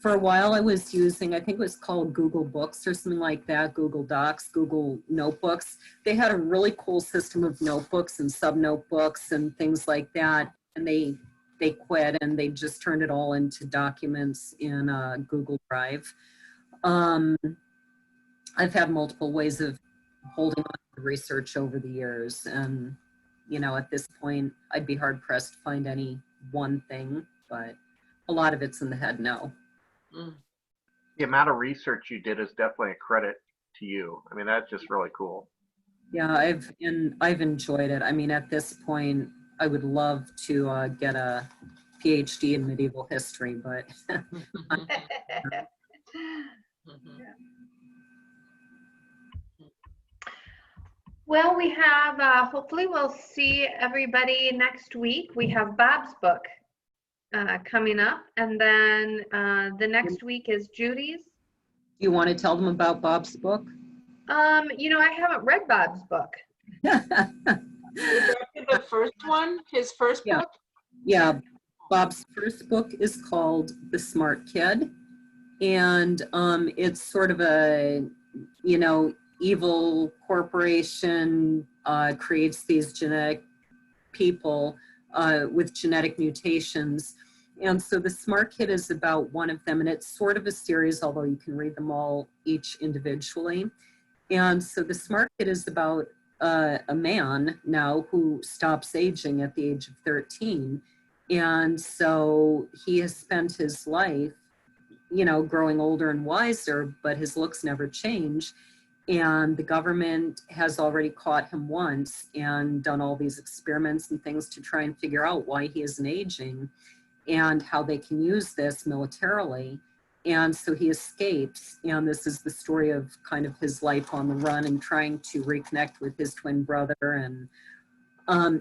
For a while I was using, I think it was called Google Books or something like that, Google Docs, Google Notebooks. They had a really cool system of notebooks and sub-notebooks and things like that. And they quit, and they just turned it all into documents in Google Drive. I've had multiple ways of holding on to research over the years, and you know, at this point I'd be hard pressed to find any one thing, but a lot of it's in the head now. The amount of research you did is definitely a credit to you. I mean, that's just really cool. Yeah, I've enjoyed it. I mean, at this point I would love to get a PhD in medieval history, but Well, we have, hopefully we'll see everybody next week. We have Bob's book coming up, and then the next week is Judy's. do you want to tell them about Bob's book? You know, I haven't read Bob's book. Would that be the first one? His first Yeah. book? Yeah, Bob's first book is called The Smart Kid, and it's sort of a, you know, evil corporation creates these genetic people with genetic mutations. And so The Smart Kid is about one of them, and it's sort of a series, although you can read them all each individually. And so The Smart Kid is about a man now who stops aging at the age of 13. And so he has spent his life, you know, growing older and wiser, but his looks never change. And the government has already caught him once and done all these experiments and things to try and figure out why he isn't aging and how they can use this militarily. And so he escapes, and this is the story of kind of his life on the run and trying to reconnect with his twin brother. And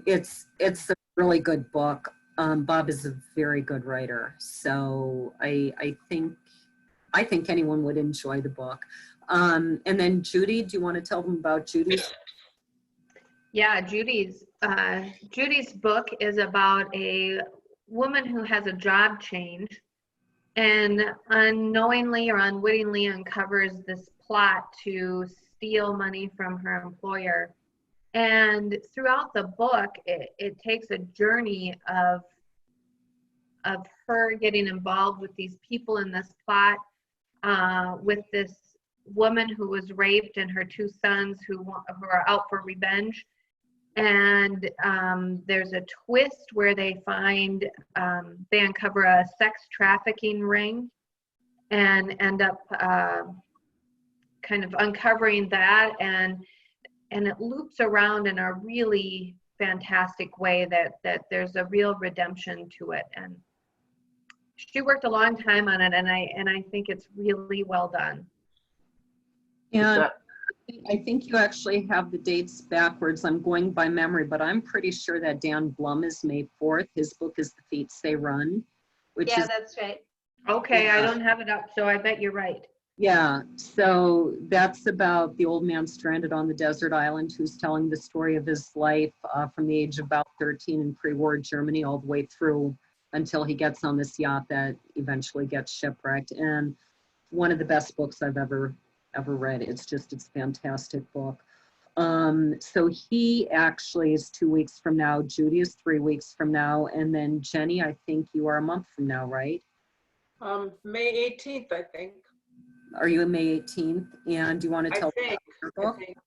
it's a really good book. Bob is a very good writer, so I think anyone would enjoy the book. And then Judy, do you want to tell them about Judy's? Yeah, Judy's book is about a woman who has a job change and unknowingly or unwittingly uncovers this plot to steal money from her employer. And throughout the book, it takes a journey of her getting involved with these people in this plot, with this woman who was raped and her two sons who are out for revenge. And there's a twist where they uncover a sex trafficking ring and end up kind of uncovering that, and it loops around in a really fantastic way that there's a real redemption to it. And she worked a long time on it, and I think it's really well done. And I think you actually have the dates backwards. I'm going by memory, but I'm pretty sure that Dan Blum is May 4th. His book is The Feats They Run, which Yeah, is, that's right. Okay, I don't have it up, so I bet you're right. yeah, so that's about the old man stranded on the desert island who's telling the story of his life from the age of about 13 in pre-war Germany all the way through until he gets on this yacht that eventually gets shipwrecked. And one of the best books I've ever read. It's a fantastic book. So he actually is 2 weeks from now. Judy is 3 weeks from now. And then Jenny, I think you are a month from now, right? May 18th, I think. Are you in May 18th? And do you want to tell I me about your book? think.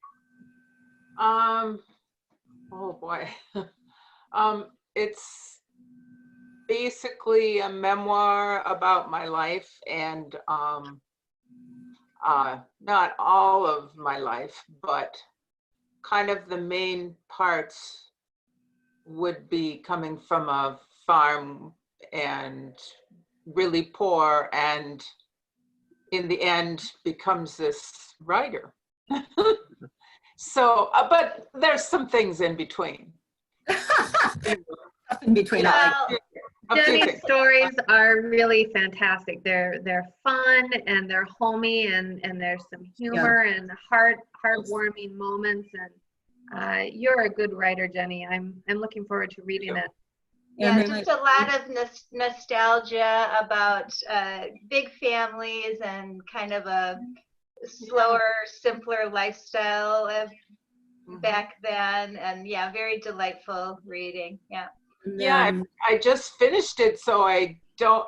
Oh boy. It's basically a memoir about my life, and not all of my life, but kind of the main parts would be coming from a farm and really poor, and in the end becomes this writer. So, but there's some things in between. In between. Well, Jenny's stories are really fantastic. They're fun and they're homey, and there's some humor and heartwarming moments. And you're a good writer, Jenny. I'm looking forward to reading it. yeah, just a lot of nostalgia about big families and kind of a slower, simpler lifestyle of back then. And yeah, very delightful reading. Yeah. Yeah, I just finished it, so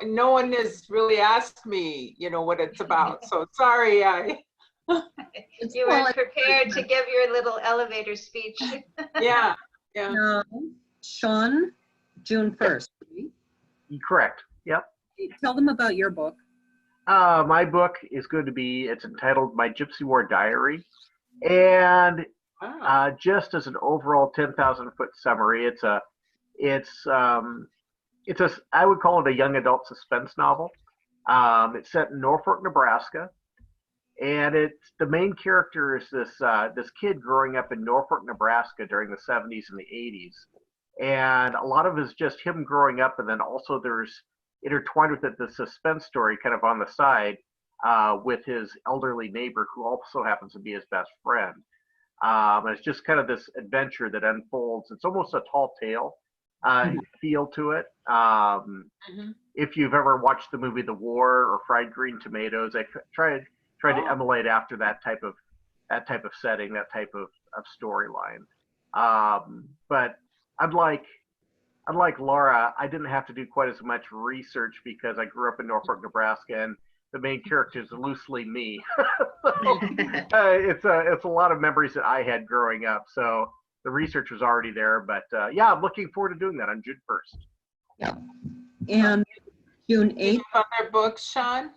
no one has really asked me, what it's about. So sorry, You weren't prepared to give your little elevator speech. yeah. Shawn, June 1st. Correct. Yep. Tell them about your book. My book is going to be, it's entitled My Gypsy War Diary. And just as an overall 10,000 foot summary, it's I would call it a young adult suspense novel. It's set in Norfolk, Nebraska, and the main character is this kid growing up in Norfolk, Nebraska during the 70s and the 80s, and a lot of it is just him growing up, and then also there's intertwined with it the suspense story kind of on the side with his elderly neighbor who also happens to be his best friend. And it's just kind of this adventure that unfolds. It's almost a tall tale feel to it. If you've ever watched the movie The War or Fried Green Tomatoes, I tried to emulate after that type of setting, that type of storyline. But unlike Laura, I didn't have to do quite as much research because I grew up in Norfolk, Nebraska, and the main character is loosely me. It's a lot of memories that I had growing up. So the research was already there. But yeah, I'm looking forward to doing that on June 1st. Yeah. And June 8th. Do you have other books, Shawn?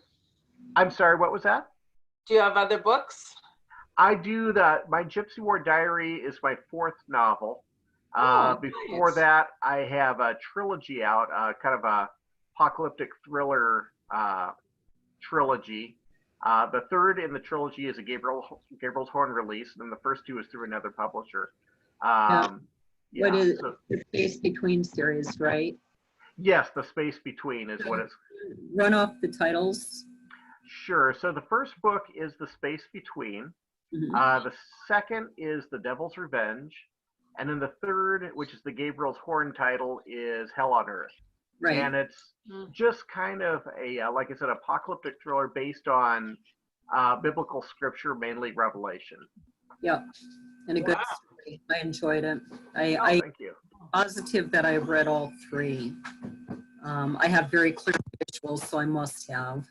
I'm sorry, what was that? Do you have other books? I do my Gypsy War Diary is my 4th novel. Before Nice. that, I have a trilogy out, kind of a apocalyptic thriller trilogy. The 3rd in the trilogy is a Gabriel's Horn release, and then the first 2 is through another publisher. What is the Space Between series, right? Yes, the Space Between is what it's. Run off the titles. Sure. So the first book is The Space Between. The second is The Devil's Revenge. And then the 3rd, which is the Gabriel's Horn title, is Hell on Earth. Right. And it's just kind of a, like I said, apocalyptic thriller based on biblical scripture, mainly Revelation. Yeah. And a good story. I enjoyed it. Thank you. Positive that I've read all 3. I have very clear visuals, so I must have.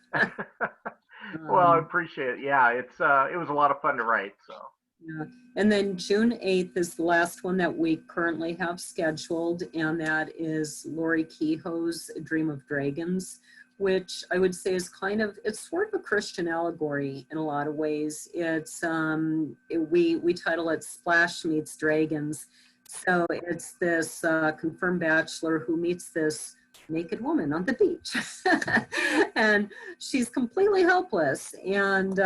Well, I appreciate it. Yeah, it was a lot of fun to write. So. Yeah. And then June 8th is the last one that we currently have scheduled, and that is Lori Kehoe's Dream of Dragons, which I would say is it's sort of a Christian allegory in a lot of ways. It's we title it Splash Meets Dragons. So it's this confirmed bachelor who meets this naked woman on the beach and she's completely helpless, and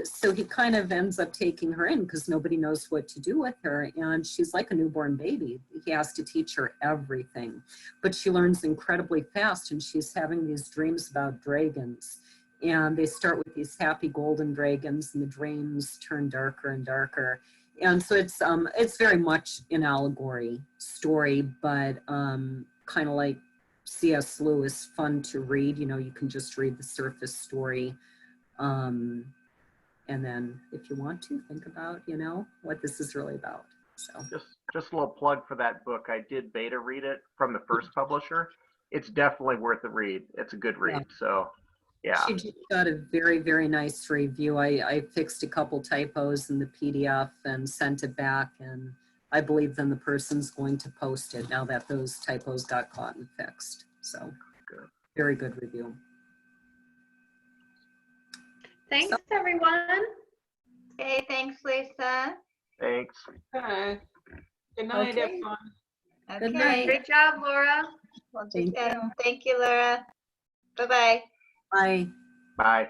so he kind of ends up taking her in because nobody knows what to do with her, and she's like a newborn baby. He has to teach her everything, but she learns incredibly fast, and she's having these dreams about dragons, and they start with these happy golden dragons, and the dreams turn darker and darker. And so it's very much an allegory story, but kind of like C.S. Lewis, fun to read. You can just read the surface story. And then if you want to think about, what this is really about. So just a little plug for that book. I did beta read it from the first publisher. It's definitely worth a read. It's a good read. Yeah. So yeah. She just got a very, very nice review. I fixed a couple typos in the PDF and sent it back, and I believe then the person's going to post it now that those typos got caught and fixed. So very good review. Thanks, everyone. Okay, thanks, Lisa. Thanks. Okay. Good night, Okay. everyone. Okay. Good night. Great job, Laura. We'll do that. Thank you, Laura. Bye-bye. Bye. Bye.